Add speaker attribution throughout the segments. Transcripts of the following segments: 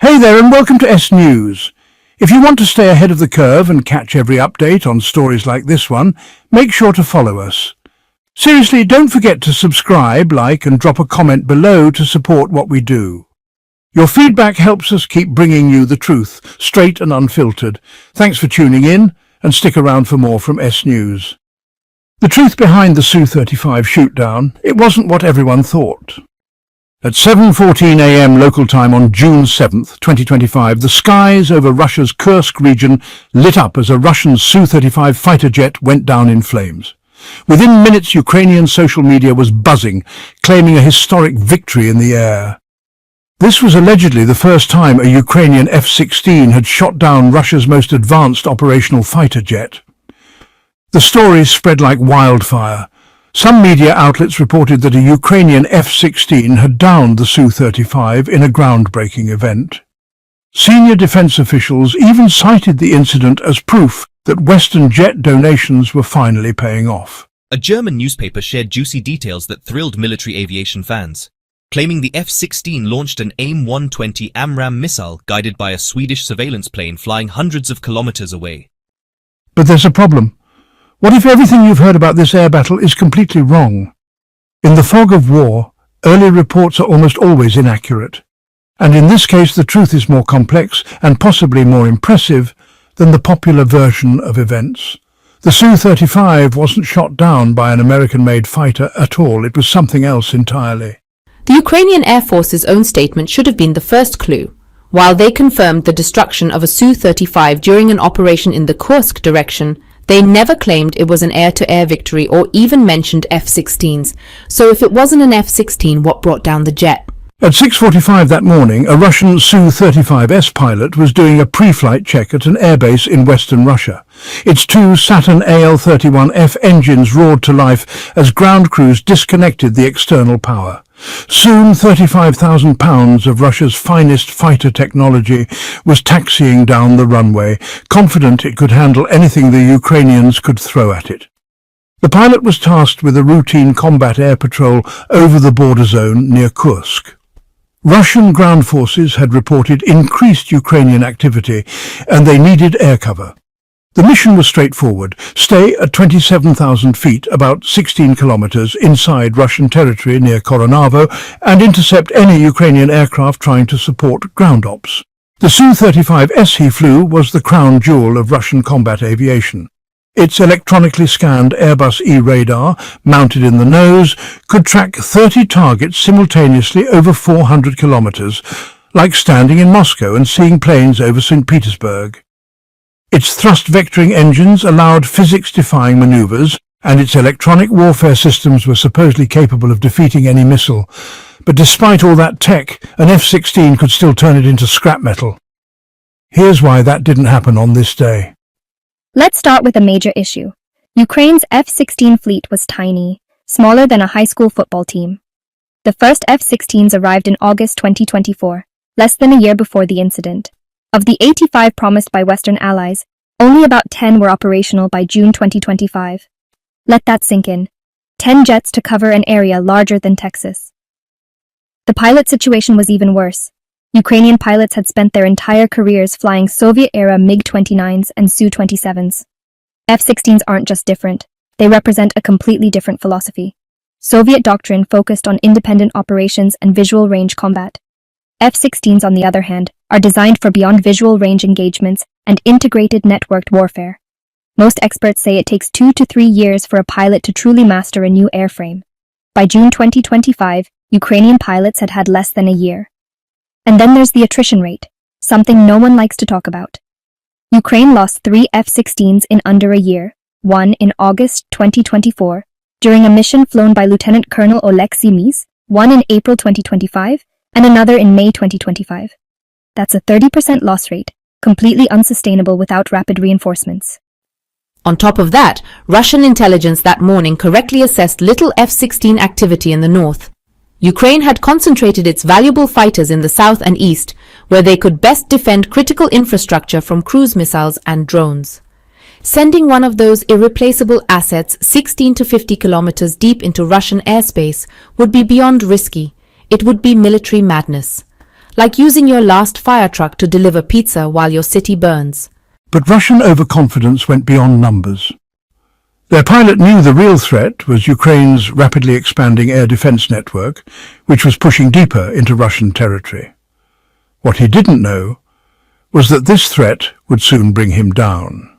Speaker 1: Hey there and welcome to S News. If you want to stay ahead of the curve and catch every update on stories like this one, make sure to follow us. Seriously, don't forget to subscribe, like and drop a comment below to support what we do. Your feedback helps us keep bringing you the truth, straight and unfiltered. Thanks for tuning in and stick around for more from S News. The truth behind the Su-35 shootdown, it wasn't what everyone thought. At 7:14 a.m. local time on June 7th, 2025, the skies over Russia's Kursk region lit up as a Russian Su-35 fighter jet went down in flames. Within minutes, Ukrainian social media was buzzing, claiming a historic victory in the air. This was allegedly the first time a Ukrainian F-16 had shot down Russia's most advanced operational fighter jet. The stories spread like wildfire. Some media outlets reported that a Ukrainian F-16 had downed the Su-35 in a groundbreaking event. Senior defense officials even cited the incident as proof that Western jet donations were finally paying off.
Speaker 2: A German newspaper shared juicy details that thrilled military aviation fans, claiming the F-16 launched an AIM-120 AMRAAM missile guided by a Swedish surveillance plane flying hundreds of kilometers away.
Speaker 1: But there's a problem. What if everything you've heard about this air battle is completely wrong? In the fog of war, early reports are almost always inaccurate. And in this case, the truth is more complex and possibly more impressive than the popular version of events. The Su-35 wasn't shot down by an American-made fighter at all. It was something else entirely.
Speaker 3: The Ukrainian Air Force's own statement should have been the first clue. While they confirmed the destruction of a Su-35 during an operation in the Kursk direction, they never claimed it was an air-to-air victory or even mentioned F-16s. So if it wasn't an F-16, what brought down the jet?
Speaker 1: At 6:45 that morning, a Russian Su-35S pilot was doing a pre-flight check at an airbase in western Russia. Its two Saturn AL-31F engines roared to life as ground crews disconnected the external power. Soon 35,000 pounds of Russia's finest fighter technology was taxiing down the runway, confident it could handle anything the Ukrainians could throw at it. The pilot was tasked with a routine combat air patrol over the border zone near Kursk. Russian ground forces had reported increased Ukrainian activity and they needed air cover. The mission was straightforward: stay at 27,000 feet, about 16 kilometers inside Russian territory near Koronavo, and intercept any Ukrainian aircraft trying to support ground ops. The Su-35S he flew was the crown jewel of Russian combat aviation. Its electronically scanned Airbus E radar, mounted in the nose, could track 30 targets simultaneously over 400 kilometers, like standing in Moscow and seeing planes over St. Petersburg. Its thrust-vectoring engines allowed physics-defying maneuvers, and its electronic warfare systems were supposedly capable of defeating any missile. But despite all that tech, an F-16 could still turn it into scrap metal. Here's why that didn't happen on this day.
Speaker 4: Let's start with a major issue. Ukraine's F-16 fleet was tiny, smaller than a high school football team. The first F-16s arrived in August 2024, less than a year before the incident. Of the 85 promised by Western allies, only about 10 were operational by June 2025. Let that sink in. 10 jets to cover an area larger than Texas. The pilot situation was even worse. Ukrainian pilots had spent their entire careers flying Soviet-era MiG-29s and Su-27s. F-16s aren't just different, they represent a completely different philosophy. Soviet doctrine focused on independent operations and visual range combat. F-16s, on the other hand, are designed for beyond visual range engagements and integrated networked warfare. Most experts say it takes 2 to 3 years for a pilot to truly master a new airframe. By June 2025, Ukrainian pilots had had less than a year. And then there's the attrition rate, something no one likes to talk about. Ukraine lost 3 F-16s in under a year, one in August 2024, during a mission flown by Lieutenant Colonel Oleksiy Mies, one in April 2025, and another in May 2025. That's a 30% loss rate, completely unsustainable without rapid reinforcements.
Speaker 3: On top of that, Russian intelligence that morning correctly assessed little F-16 activity in the north. Ukraine had concentrated its valuable fighters in the south and east, where they could best defend critical infrastructure from cruise missiles and drones. Sending one of those irreplaceable assets 16 to 50 kilometers deep into Russian airspace would be beyond risky. It would be military madness. like using your last fire truck to deliver pizza while your city burns.
Speaker 1: But Russian overconfidence went beyond numbers. Their pilot knew the real threat was Ukraine's rapidly expanding air defense network, which was pushing deeper into Russian territory. What he didn't know was that this threat would soon bring him down.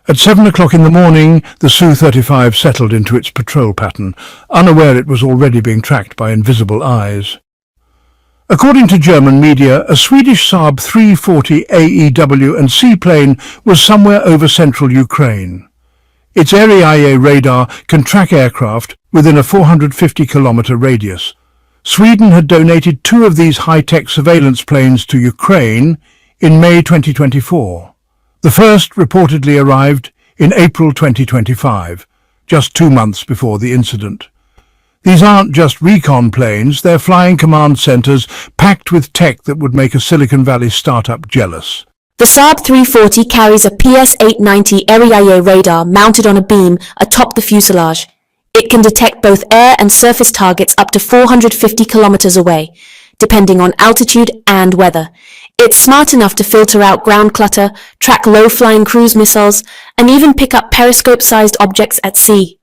Speaker 1: At 7 o'clock in the morning, the Su-35 settled into its patrol pattern, unaware it was already being tracked by invisible eyes. According to German media, a Swedish Saab 340 AEW and seaplane was somewhere over central Ukraine. Its area radar can track aircraft within a 450-kilometre radius. Sweden had donated 2 of these high-tech surveillance planes to Ukraine in May 2024. The first reportedly arrived in April 2025, just 2 months before the incident. These aren't just recon planes, they're flying command centers packed with tech that would make a Silicon Valley startup jealous.
Speaker 5: The Saab 340 carries a PS-890 area radar mounted on a beam atop the fuselage. It can detect both air and surface targets up to 450 kilometers away, depending on altitude and weather. It's smart enough to filter out ground clutter, track low-flying cruise missiles, and even pick up periscope-sized objects at sea.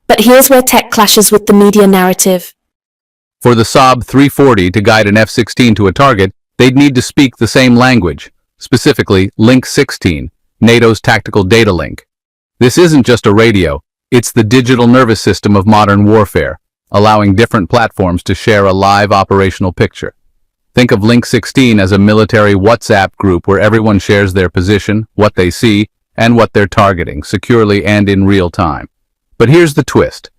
Speaker 5: But here's where tech clashes with the media narrative.
Speaker 6: For the Saab 340 to guide an F-16 to a target, they'd need to speak the same language, specifically Link 16, NATO's tactical data link. This isn't just a radio, it's the digital nervous system of modern warfare, allowing different platforms to share a live operational picture. Think of Link 16 as a military WhatsApp group where everyone shares their position, what they see, and what they're targeting, securely and in real time. But here's the twist.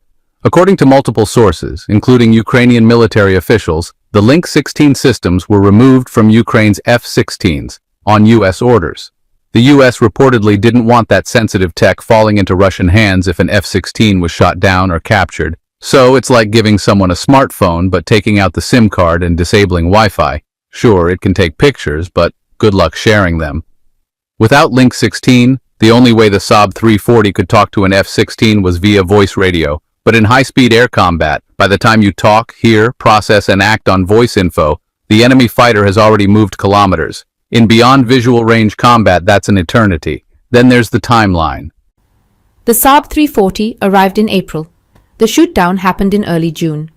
Speaker 6: According to multiple sources, including Ukrainian military officials, the Link 16 systems were removed from Ukraine's F-16s on U.S. orders. The U.S. reportedly didn't want that sensitive tech falling into Russian hands if an F-16 was shot down or captured, so it's like giving someone a smartphone but taking out the SIM card and disabling Wi-Fi. Sure, it can take pictures, but good luck sharing them. Without Link 16, the only way the Saab 340 could talk to an F-16 was via voice radio, but in high-speed air combat, by the time you talk, hear, process, and act on voice info, the enemy fighter has already moved kilometers. In beyond visual range combat, that's an eternity. Then there's the timeline.
Speaker 3: The Saab 340 arrived in April. The shoot-down happened in early June.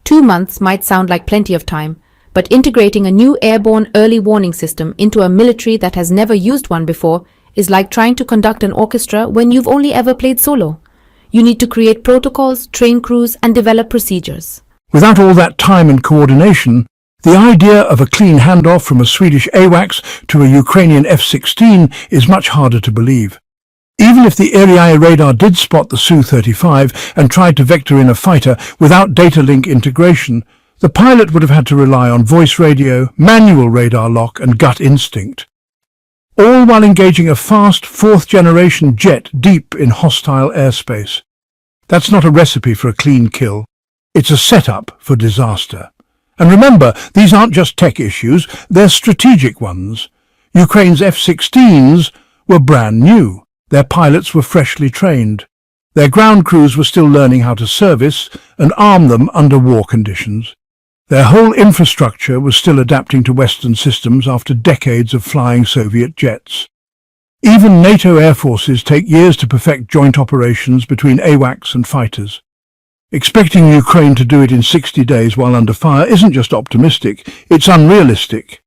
Speaker 3: 2 months might sound like plenty of time, but integrating a new airborne early warning system into a military that has never used one before is like trying to conduct an orchestra when you've only ever played solo. You need to create protocols, train crews, and develop procedures.
Speaker 1: Without all that time and coordination, the idea of a clean handoff from a Swedish AWACS to a Ukrainian F-16 is much harder to believe. Even if the area radar did spot the Su-35 and tried to vector in a fighter without data link integration, the pilot would have had to rely on voice radio, manual radar lock, and gut instinct. All while engaging a fast fourth-generation jet deep in hostile airspace. That's not a recipe for a clean kill. It's a setup for disaster. And remember, these aren't just tech issues, they're strategic ones. Ukraine's F-16s were brand new. Their pilots were freshly trained. Their ground crews were still learning how to service and arm them under war conditions. Their whole infrastructure was still adapting to Western systems after decades of flying Soviet jets. Even NATO air forces take years to perfect joint operations between AWACS and fighters. Expecting Ukraine to do it in 60 days while under fire isn't just optimistic, it's unrealistic.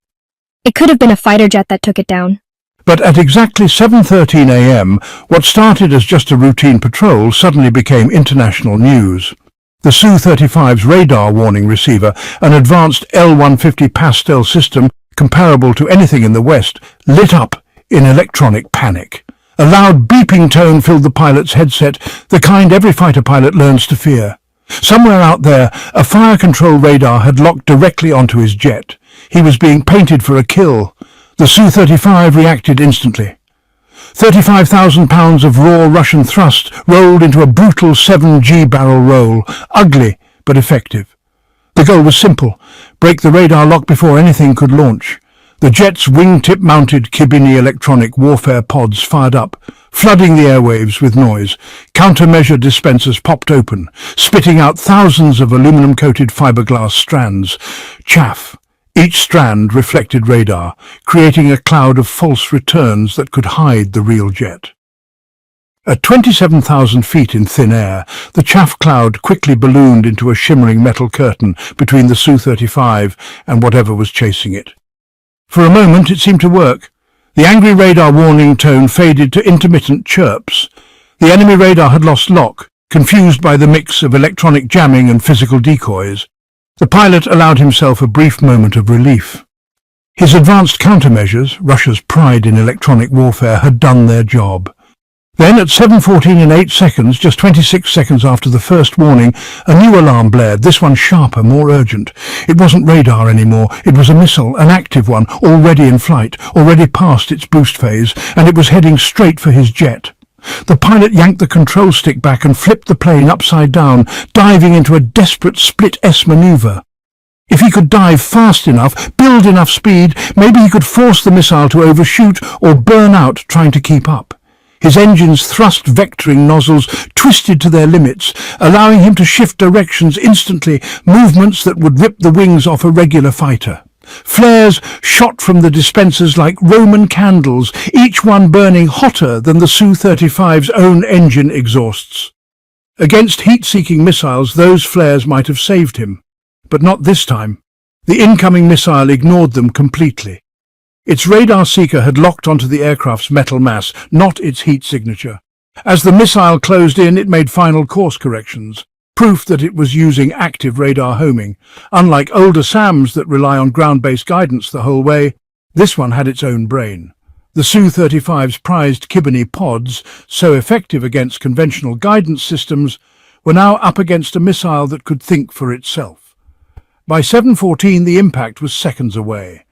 Speaker 4: It could have been a fighter jet that took it down.
Speaker 1: But at exactly 7:13 a.m., what started as just a routine patrol suddenly became international news. The Su-35's radar warning receiver, an advanced L-150 Pastel system comparable to anything in the West, lit up in electronic panic. A loud beeping tone filled the pilot's headset, the kind every fighter pilot learns to fear. Somewhere out there, a fire control radar had locked directly onto his jet. He was being painted for a kill. The Su-35 reacted instantly. 35,000 pounds of raw Russian thrust rolled into a brutal 7G barrel roll, ugly but effective. The goal was simple: break the radar lock before anything could launch. The jet's wingtip-mounted Kibini electronic warfare pods fired up, flooding the airwaves with noise. Countermeasure dispensers popped open, spitting out thousands of aluminum-coated fiberglass strands. Chaff, Each strand reflected radar, creating a cloud of false returns that could hide the real jet. At 27,000 feet in thin air, the chaff cloud quickly ballooned into a shimmering metal curtain between the Su-35 and whatever was chasing it. For a moment it seemed to work. The angry radar warning tone faded to intermittent chirps. The enemy radar had lost lock, confused by the mix of electronic jamming and physical decoys. The pilot allowed himself a brief moment of relief. His advanced countermeasures, Russia's pride in electronic warfare, had done their job. Then, at 7:14 and 8 seconds, just 26 seconds after the first warning, a new alarm blared, this one sharper, more urgent. It wasn't radar anymore, it was a missile, an active one, already in flight, already past its boost phase, and it was heading straight for his jet. The pilot yanked the control stick back and flipped the plane upside down, diving into a desperate split-S maneuver. If he could dive fast enough, build enough speed, maybe he could force the missile to overshoot or burn out trying to keep up. His engine's thrust vectoring nozzles twisted to their limits, allowing him to shift directions instantly, movements that would rip the wings off a regular fighter. Flares shot from the dispensers like Roman candles, each one burning hotter than the Su-35's own engine exhausts. Against heat-seeking missiles, those flares might have saved him. But not this time. The incoming missile ignored them completely. Its radar seeker had locked onto the aircraft's metal mass, not its heat signature. As the missile closed in, it made final course corrections, proof that it was using active radar homing. Unlike older SAMs that rely on ground-based guidance the whole way, this one had its own brain. The Su-35's prized Kibani pods, so effective against conventional guidance systems, were now up against a missile that could think for itself. By 7:14, the impact was seconds away.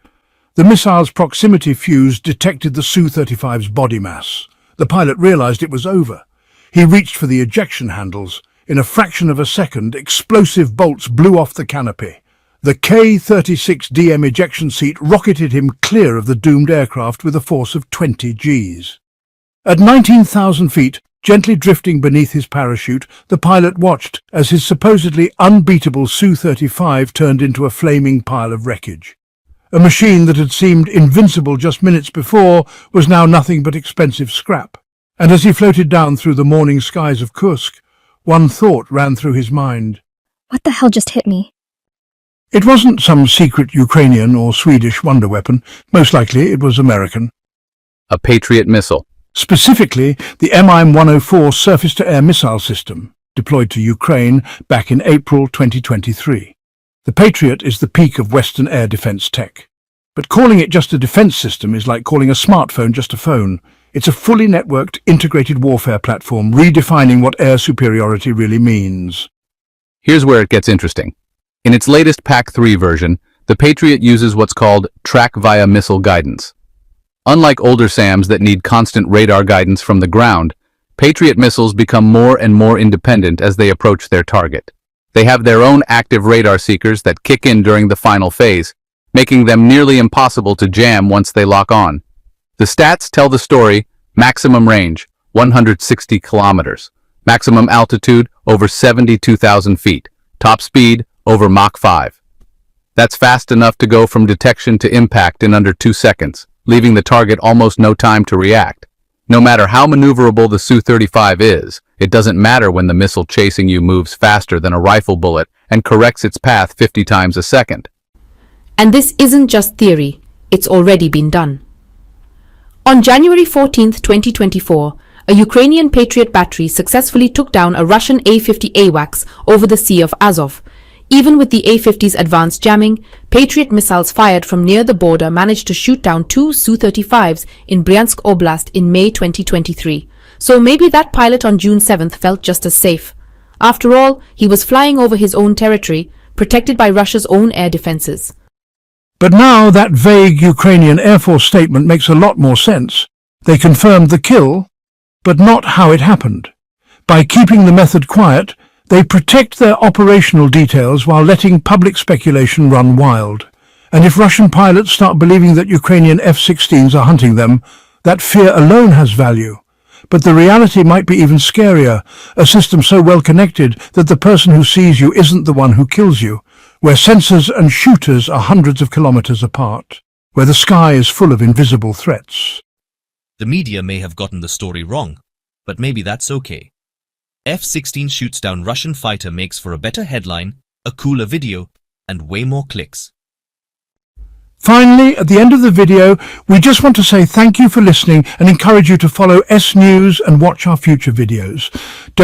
Speaker 1: The missile's proximity fuse detected the Su-35's body mass. The pilot realized it was over. He reached for the ejection handles. In a fraction of a second, explosive bolts blew off the canopy. The K-36DM ejection seat rocketed him clear of the doomed aircraft with a force of 20 Gs. At 19,000 feet, gently drifting beneath his parachute, the pilot watched as his supposedly unbeatable Su-35 turned into a flaming pile of wreckage. A machine that had seemed invincible just minutes before was now nothing but expensive scrap. And as he floated down through the morning skies of Kursk, one thought ran through his mind.
Speaker 4: What the hell just hit me?
Speaker 1: It wasn't some secret Ukrainian or Swedish wonder weapon. Most likely it was American.
Speaker 6: A Patriot missile.
Speaker 1: Specifically, the Mi-104 surface-to-air missile system, deployed to Ukraine back in April 2023. The Patriot is the peak of Western air defense tech. But calling it just a defense system is like calling a smartphone just a phone. It's a fully networked, integrated warfare platform, redefining what air superiority really means.
Speaker 6: Here's where it gets interesting. In its latest PAC-3 version, the Patriot uses what's called track-via-missile guidance. Unlike older SAMs that need constant radar guidance from the ground, Patriot missiles become more and more independent as they approach their target. They have their own active radar seekers that kick in during the final phase, making them nearly impossible to jam once they lock on. The stats tell the story: maximum range, 160 kilometers. Maximum altitude, over 72,000 feet. Top speed, over Mach 5. That's fast enough to go from detection to impact in under 2 seconds, leaving the target almost no time to react. No matter how maneuverable the Su-35 is, it doesn't matter when the missile chasing you moves faster than a rifle bullet and corrects its path 50 times a second.
Speaker 3: And this isn't just theory, it's already been done. On January 14, 2024, a Ukrainian Patriot battery successfully took down a Russian A-50 AWACS over the Sea of Azov. Even with the A-50's advanced jamming, Patriot missiles fired from near the border managed to shoot down 2 Su-35s in Bryansk Oblast in May 2023. So maybe that pilot on June 7th felt just as safe. After all, he was flying over his own territory, protected by Russia's own air defenses.
Speaker 1: But now that vague Ukrainian Air Force statement makes a lot more sense. They confirmed the kill, but not how it happened. By keeping the method quiet, they protect their operational details while letting public speculation run wild. And if Russian pilots start believing that Ukrainian F-16s are hunting them, that fear alone has value. But the reality might be even scarier, a system so well connected that the person who sees you isn't the one who kills you. where sensors and shooters are hundreds of kilometers apart, where the sky is full of invisible threats.
Speaker 2: The media may have gotten the story wrong, but maybe that's okay. F-16 shoots down Russian fighter makes for a better headline, a cooler video, and way more clicks.
Speaker 1: Finally, at the end of the video, we just want to say thank you for listening and encourage you to follow S News and watch our future videos.